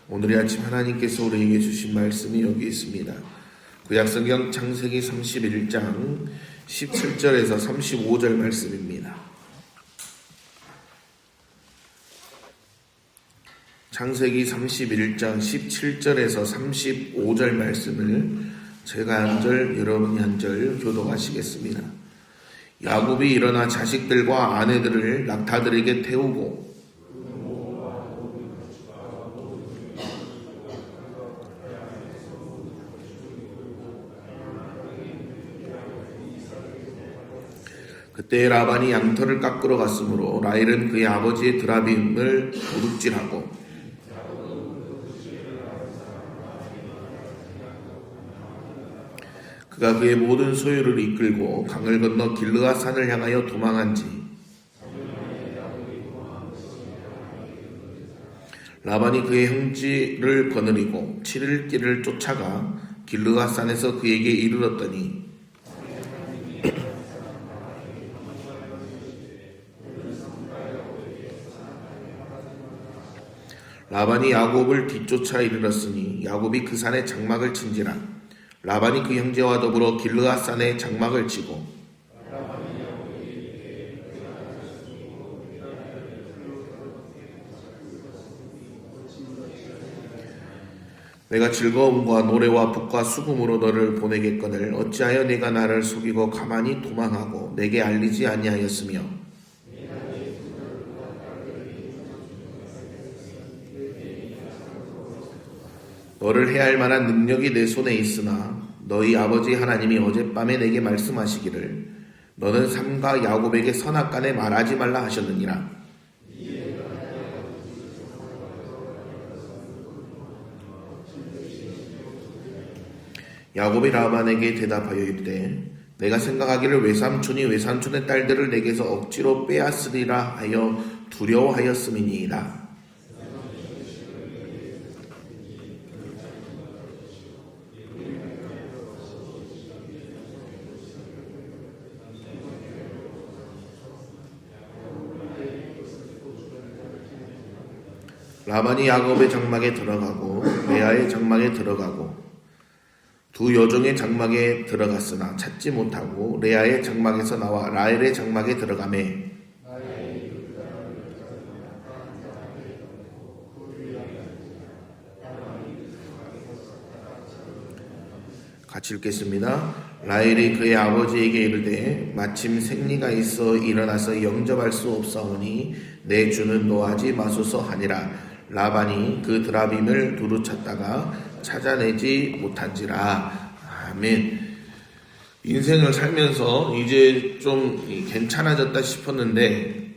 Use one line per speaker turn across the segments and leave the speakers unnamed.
오늘 아침 하나님께서 우리에게 주신 말씀이 여기 있습니다. 구약성경 창세기 31장 17절에서 35절 말씀입니다. 창세기 31장 17절에서 35절 말씀을 제가 한 절, 여러분이 한 절 교독하시겠습니다. 야곱이 일어나 자식들과 아내들을 낙타들에게 태우고 그때 라반이 양털을 깎으러 갔으므로 라헬은 그의 아버지의 드라빔을 도둑질하고 그가 그의 모든 소유를 이끌고 강을 건너 길르앗 산을 향하여 도망한지 라반이 그의 형제를 거느리고 7일 길을 쫓아가 길르앗 산에서 그에게 이르렀더니 라반이 야곱을 뒤쫓아 이르렀으니 야곱이 그 산에 장막을 친지라 라반이 그 형제와 더불어 길르앗 산에 장막을 치고 내가 즐거움과 노래와 북과 수금으로 너를 보내겠거늘 어찌하여 내가 나를 속이고 가만히 도망하고 내게 알리지 아니하였으며 너를 해할 만한 능력이 내 손에 있으나 너희 아버지 하나님이 어젯밤에 내게 말씀하시기를 너는 삼가 야곱에게 선악간에 말하지 말라 하셨느니라. 야곱이 라반에게 대답하여 이르되 내가 생각하기를 외삼촌이 외삼촌의 딸들을 내게서 억지로 빼앗으리라 하여 두려워하였음이니이다. 라반이 야곱의 장막에 들어가고 레아의 장막에 들어가고 두 여종의 장막에 들어갔으나 찾지 못하고 레아의 장막에서 나와 라헬의 장막에 들어가매 같이 읽겠습니다. 라헬이 그의 아버지에게 이르되 마침 생리가 있어 일어나서 영접할 수 없사오니 내 주는 노하지 마소서 하니라. 라반이 그 드라빔을 두루 찾다가 찾아내지 못한지라. 아멘. 인생을 살면서 이제 좀 괜찮아졌다 싶었는데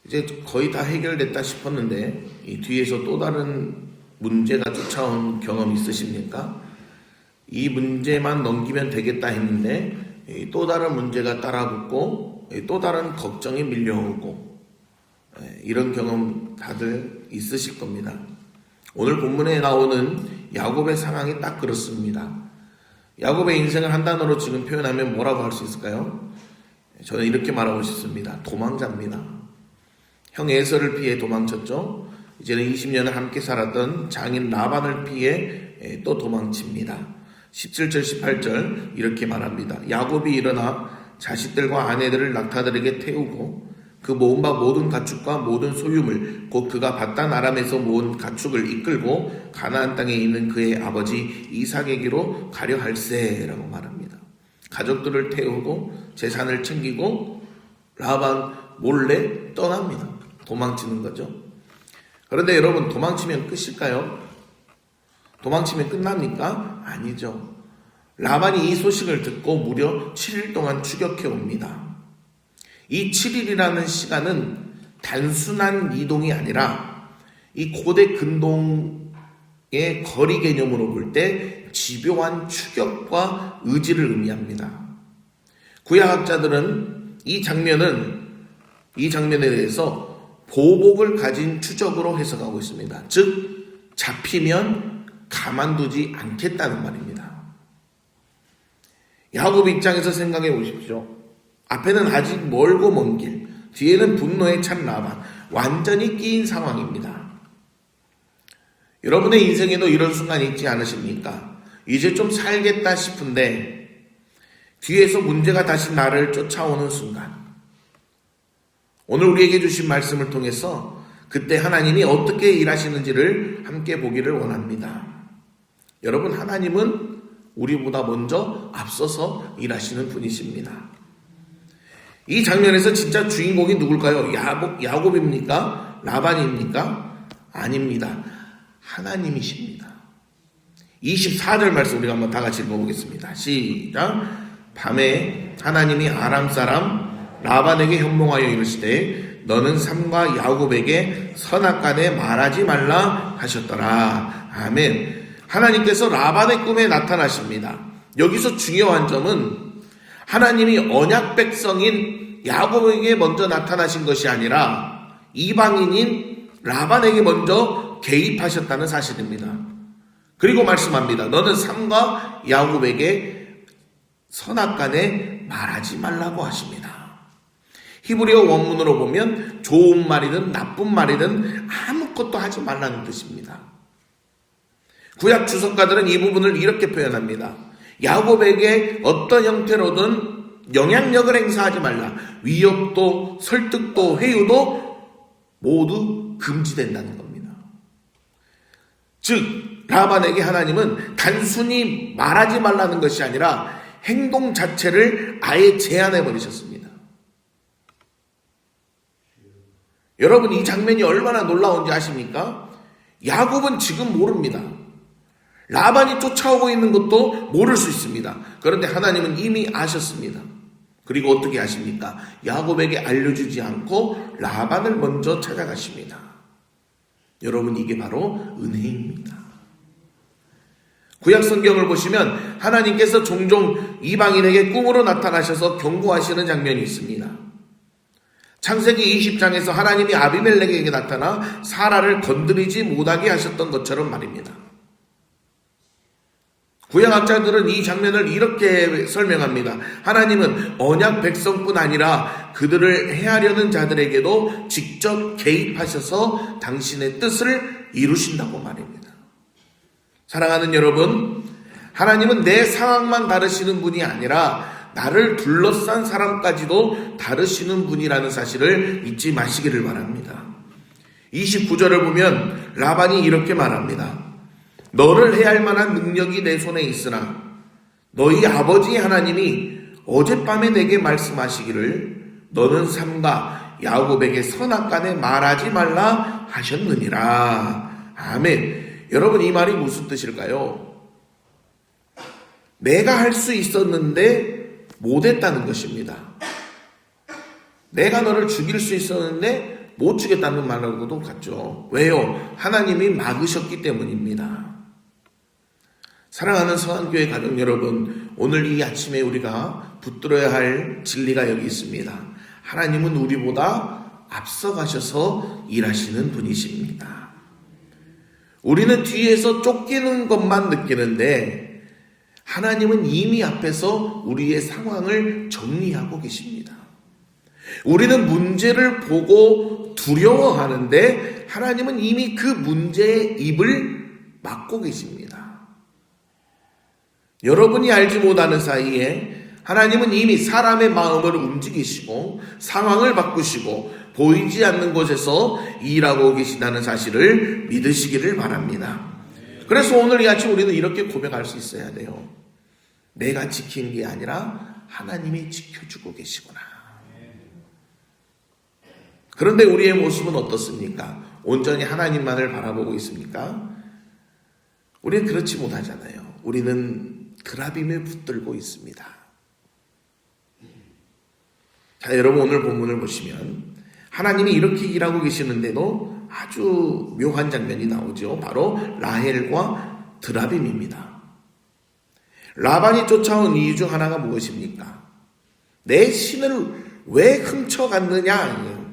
이제 거의 다 해결됐다 싶었는데 이 뒤에서 또 다른 문제가 쫓아온 경험 있으십니까? 이 문제만 넘기면 되겠다 했는데 또 다른 문제가 따라붙고 또 다른 걱정이 밀려오고 이런 경험 다들 있으실 겁니다. 오늘 본문에 나오는 야곱의 상황이 딱 그렇습니다. 야곱의 인생을 한 단어로 지금 표현하면 뭐라고 할 수 있을까요? 저는 이렇게 말하고 싶습니다. 도망자입니다. 형 에서를 피해 도망쳤죠. 이제는 20년을 함께 살았던 장인 라반을 피해 또 도망칩니다. 17절 18절 이렇게 말합니다. 야곱이 일어나 자식들과 아내들을 낙타들에게 태우고 그 모은 바 모든 가축과 모든 소유물 곧 그가 바단 아람에서 모은 가축을 이끌고 가나안 땅에 있는 그의 아버지 이삭에게로 가려 할세라고 말합니다. 가족들을 태우고 재산을 챙기고 라반 몰래 떠납니다. 도망치는 거죠. 그런데 여러분 도망치면 끝일까요? 도망치면 끝납니까? 아니죠. 라반이 이 소식을 듣고 무려 7일 동안 추격해 옵니다. 이 7일이라는 시간은 단순한 이동이 아니라 이 고대 근동의 거리 개념으로 볼 때 집요한 추격과 의지를 의미합니다. 구약학자들은 이 장면에 대해서 보복을 가진 추적으로 해석하고 있습니다. 즉 잡히면 가만두지 않겠다는 말입니다. 야곱 입장에서 생각해 보십시오. 앞에는 아직 멀고 먼 길, 뒤에는 분노에 찬 라반, 완전히 끼인 상황입니다. 여러분의 인생에도 이런 순간이 있지 않으십니까? 이제 좀 살겠다 싶은데 뒤에서 문제가 다시 나를 쫓아오는 순간, 오늘 우리에게 주신 말씀을 통해서 그때 하나님이 어떻게 일하시는지를 함께 보기를 원합니다. 여러분, 하나님은 우리보다 먼저 앞서서 일하시는 분이십니다. 이 장면에서 진짜 주인공이 누굴까요? 야곱입니까? 라반입니까? 아닙니다. 하나님이십니다. 24절 말씀 우리가 한번 다 같이 읽어보겠습니다. 시작. 밤에 하나님이 아람 사람 라반에게 현몽하여 이르시되 너는 삼가 야곱에게 선악간에 말하지 말라 하셨더라. 아멘. 하나님께서 라반의 꿈에 나타나십니다. 여기서 중요한 점은 하나님이 언약 백성인 야곱에게 먼저 나타나신 것이 아니라 이방인인 라반에게 먼저 개입하셨다는 사실입니다. 그리고 말씀합니다. 너는 삼가 야곱에게 선악간에 말하지 말라고 하십니다. 히브리어 원문으로 보면 좋은 말이든 나쁜 말이든 아무것도 하지 말라는 뜻입니다. 구약 주석가들은 이 부분을 이렇게 표현합니다. 야곱에게 어떤 형태로든 영향력을 행사하지 말라. 위협도 설득도 회유도 모두 금지된다는 겁니다. 즉 라반에게 하나님은 단순히 말하지 말라는 것이 아니라 행동 자체를 아예 제한해 버리셨습니다. 여러분, 이 장면이 얼마나 놀라운지 아십니까? 야곱은 지금 모릅니다. 라반이 쫓아오고 있는 것도 모를 수 있습니다. 그런데 하나님은 이미 아셨습니다. 그리고 어떻게 아십니까? 야곱에게 알려주지 않고 라반을 먼저 찾아가십니다. 여러분, 이게 바로 은혜입니다. 구약 성경을 보시면 하나님께서 종종 이방인에게 꿈으로 나타나셔서 경고하시는 장면이 있습니다. 창세기 20장에서 하나님이 아비멜렉에게 나타나 사라를 건드리지 못하게 하셨던 것처럼 말입니다. 구약학자들은 이 장면을 이렇게 설명합니다. 하나님은 언약 백성뿐 아니라 그들을 해하려는 자들에게도 직접 개입하셔서 당신의 뜻을 이루신다고 말입니다. 사랑하는 여러분, 하나님은 내 상황만 다루시는 분이 아니라 나를 둘러싼 사람까지도 다루시는 분이라는 사실을 잊지 마시기를 바랍니다. 29절을 보면 라반이 이렇게 말합니다. 너를 해할 만한 능력이 내 손에 있으나 너희 아버지 하나님이 어젯밤에 내게 말씀하시기를 너는 삼가 야곱에게 선악간에 말하지 말라 하셨느니라. 아멘. 여러분, 이 말이 무슨 뜻일까요? 내가 할 수 있었는데 못했다는 것입니다. 내가 너를 죽일 수 있었는데 못 죽였다는 말하고도 같죠. 왜요? 하나님이 막으셨기 때문입니다. 사랑하는 서한교회 가족 여러분, 오늘 이 아침에 우리가 붙들어야 할 진리가 여기 있습니다. 하나님은 우리보다 앞서가셔서 일하시는 분이십니다. 우리는 뒤에서 쫓기는 것만 느끼는데 하나님은 이미 앞에서 우리의 상황을 정리하고 계십니다. 우리는 문제를 보고 두려워하는데 하나님은 이미 그 문제의 입을 막고 계십니다. 여러분이 알지 못하는 사이에 하나님은 이미 사람의 마음을 움직이시고 상황을 바꾸시고 보이지 않는 곳에서 일하고 계시다는 사실을 믿으시기를 바랍니다. 그래서 오늘 이 아침 우리는 이렇게 고백할 수 있어야 돼요. 내가 지킨 게 아니라 하나님이 지켜주고 계시구나. 그런데 우리의 모습은 어떻습니까? 온전히 하나님만을 바라보고 있습니까? 우리는 그렇지 못하잖아요. 우리는 그라빔에 붙들고 있습니다. 자, 여러분, 오늘 본문을 보시면 하나님이 이렇게 일하고 계시는데도 아주 묘한 장면이 나오죠. 바로 라헬과 드라빔입니다. 라반이 쫓아온 이유 중 하나가 무엇입니까? 내 신을 왜 훔쳐갔느냐?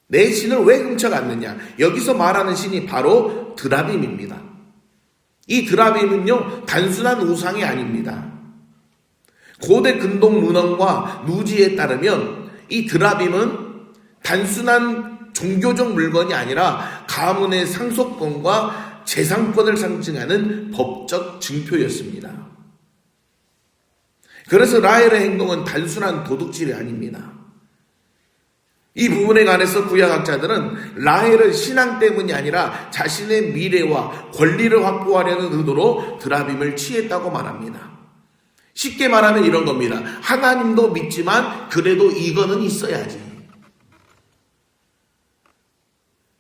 내 신을 왜 훔쳐갔느냐? 여기서 말하는 신이 바로 드라빔입니다. 이 드라빔은요, 단순한 우상이 아닙니다. 고대 근동 문헌과 누지에 따르면 이 드라빔은 단순한 종교적 물건이 아니라 가문의 상속권과 재산권을 상징하는 법적 증표였습니다. 그래서 라헬의 행동은 단순한 도둑질이 아닙니다. 이 부분에 관해서 구약학자들은 라헬은 신앙 때문이 아니라 자신의 미래와 권리를 확보하려는 의도로 드라빔을 취했다고 말합니다. 쉽게 말하면 이런 겁니다. 하나님도 믿지만 그래도 이거는 있어야지.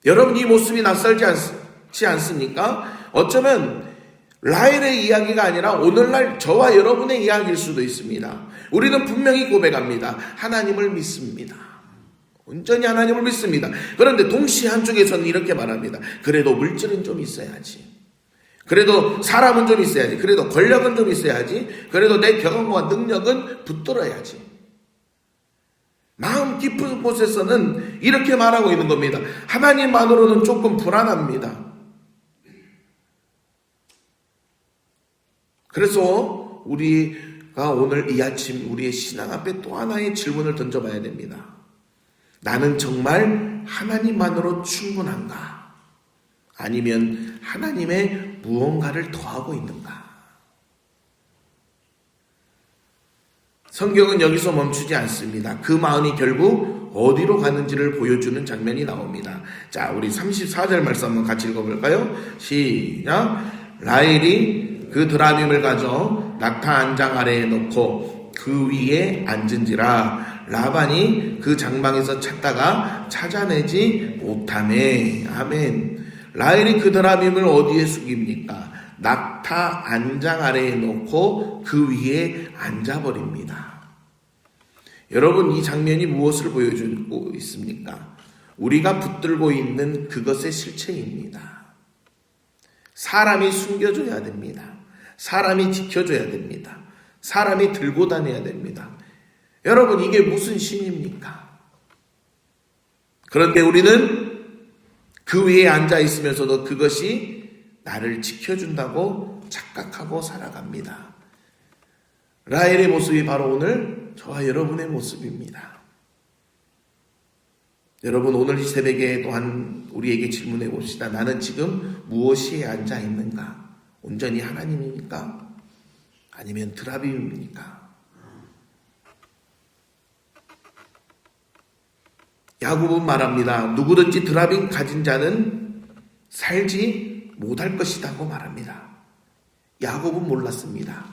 여러분, 이 모습이 낯설지 않습니까? 어쩌면 라헬의 이야기가 아니라 오늘날 저와 여러분의 이야기일 수도 있습니다. 우리는 분명히 고백합니다. 하나님을 믿습니다. 온전히 하나님을 믿습니다. 그런데 동시에 한쪽에서는 이렇게 말합니다. 그래도 물질은 좀 있어야지. 그래도 사람은 좀 있어야지. 그래도 권력은 좀 있어야지. 그래도 내 경험과 능력은 붙들어야지. 마음 깊은 곳에서는 이렇게 말하고 있는 겁니다. 하나님만으로는 조금 불안합니다. 그래서 우리가 오늘 이 아침 우리의 신앙 앞에 또 하나의 질문을 던져봐야 됩니다. 나는 정말 하나님만으로 충분한가? 아니면 하나님의 무언가를 더하고 있는가? 성경은 여기서 멈추지 않습니다. 그 마음이 결국 어디로 가는지를 보여주는 장면이 나옵니다. 자, 우리 34절 말씀 한번 같이 읽어볼까요? 시작. 라헬이 그 드라빔을 가져 낙타 안장 아래에 놓고 그 위에 앉은지라 라반이 그 장막에서 찾다가 찾아내지 못하매. 아멘. 라헬이 그 드라빔을 어디에 숙입니까? 낙타 안장 아래에 놓고 그 위에 앉아버립니다. 여러분, 이 장면이 무엇을 보여주고 있습니까? 우리가 붙들고 있는 그것의 실체입니다. 사람이 숨겨줘야 됩니다. 사람이 지켜줘야 됩니다. 사람이 들고 다녀야 됩니다. 여러분, 이게 무슨 신입니까? 그런데 우리는 그 위에 앉아 있으면서도 그것이 나를 지켜준다고 착각하고 살아갑니다. 라헬의 모습이 바로 오늘 저와 여러분의 모습입니다. 여러분, 오늘 이 새벽에 또한 우리에게 질문해 봅시다. 나는 지금 무엇이에 앉아 있는가? 온전히 하나님입니까? 아니면 드라빔입니까? 야곱은 말합니다. 누구든지 드라빔 가진 자는 살지 못할 것이라고 말합니다. 야곱은 몰랐습니다.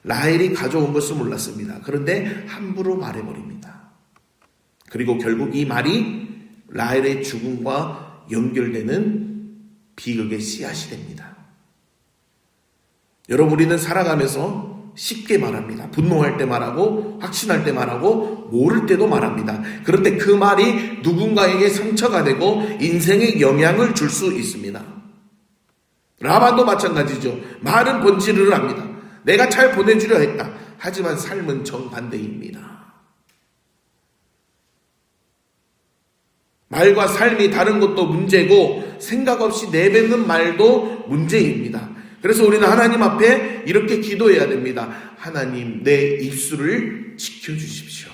라헬이 가져온 것을 몰랐습니다. 그런데 함부로 말해버립니다. 그리고 결국 이 말이 라헬의 죽음과 연결되는 비극의 씨앗이 됩니다. 여러분, 우리는 살아가면서 쉽게 말합니다. 분노할 때 말하고 확신할 때 말하고 모를 때도 말합니다. 그런데 그 말이 누군가에게 상처가 되고 인생에 영향을 줄 수 있습니다. 라반도 마찬가지죠. 말은 번지르르 합니다. 내가 잘 보내주려 했다. 하지만 삶은 정반대입니다. 말과 삶이 다른 것도 문제고 생각 없이 내뱉는 말도 문제입니다. 그래서 우리는 하나님 앞에 이렇게 기도해야 됩니다. 하나님, 내 입술을 지켜주십시오.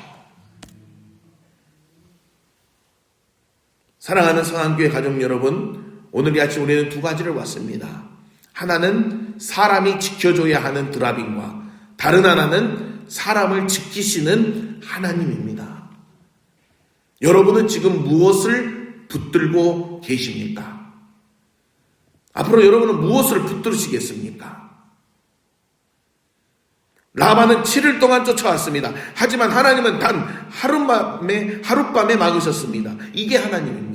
사랑하는 성안교회 가족 여러분, 오늘 이 아침 우리는 두 가지를 봤습니다. 하나는 사람이 지켜줘야 하는 드라빔과 다른 하나는 사람을 지키시는 하나님입니다. 여러분은 지금 무엇을 붙들고 계십니까? 앞으로 여러분은 무엇을 붙들으시겠습니까? 라반은 7일 동안 쫓아왔습니다. 하지만 하나님은 단 하룻밤에 막으셨습니다. 이게 하나님입니다.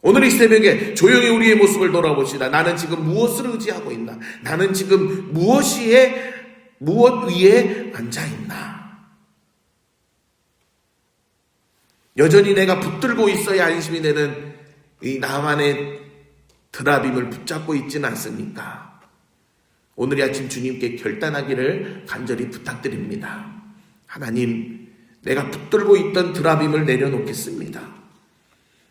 오늘 이 새벽에 조용히 우리의 모습을 돌아봅시다. 나는 지금 무엇을 의지하고 있나? 나는 지금 무엇 위에 앉아 있나? 여전히 내가 붙들고 있어야 안심이 되는 이 나만의 드라빔을 붙잡고 있지는 않습니까? 오늘 이 아침 주님께 결단하기를 간절히 부탁드립니다. 하나님, 내가 붙들고 있던 드라빔을 내려놓겠습니다.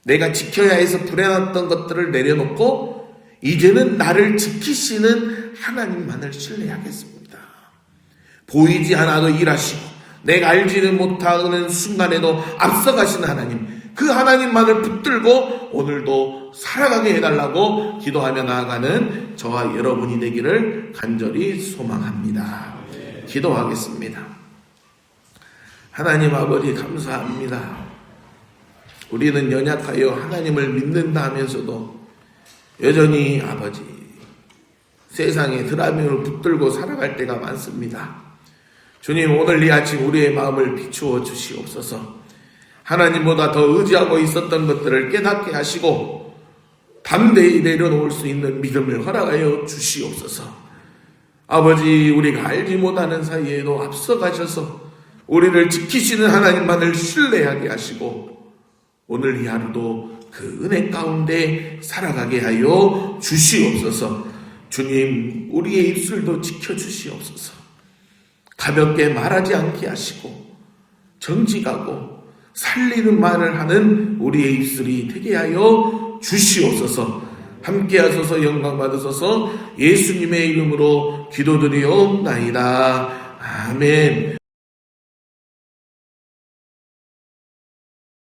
내가 지켜야 해서 불행했던 것들을 내려놓고 이제는 나를 지키시는 하나님만을 신뢰하겠습니다. 보이지 않아도 일하시고 내가 알지는 못하는 순간에도 앞서가시는 하나님, 그 하나님만을 붙들고 오늘도 살아가게 해달라고 기도하며 나아가는 저와 여러분이 되기를 간절히 소망합니다. 기도하겠습니다. 하나님 아버지 감사합니다. 우리는 연약하여 하나님을 믿는다 하면서도 여전히 아버지 세상의 드라미를 붙들고 살아갈 때가 많습니다. 주님, 오늘 이 아침 우리의 마음을 비추어 주시옵소서. 하나님보다 더 의지하고 있었던 것들을 깨닫게 하시고 담대히 내려놓을 수 있는 믿음을 허락하여 주시옵소서. 아버지, 우리가 알지 못하는 사이에도 앞서가셔서 우리를 지키시는 하나님만을 신뢰하게 하시고 오늘 이 하루도 그 은혜 가운데 살아가게 하여 주시옵소서. 주님, 우리의 입술도 지켜주시옵소서. 가볍게 말하지 않게 하시고 정직하고 살리는 말을 하는 우리의 입술이 되게 하여 주시옵소서. 함께 하소서. 영광 받으소서. 예수님의 이름으로 기도드리옵나이다. 아멘.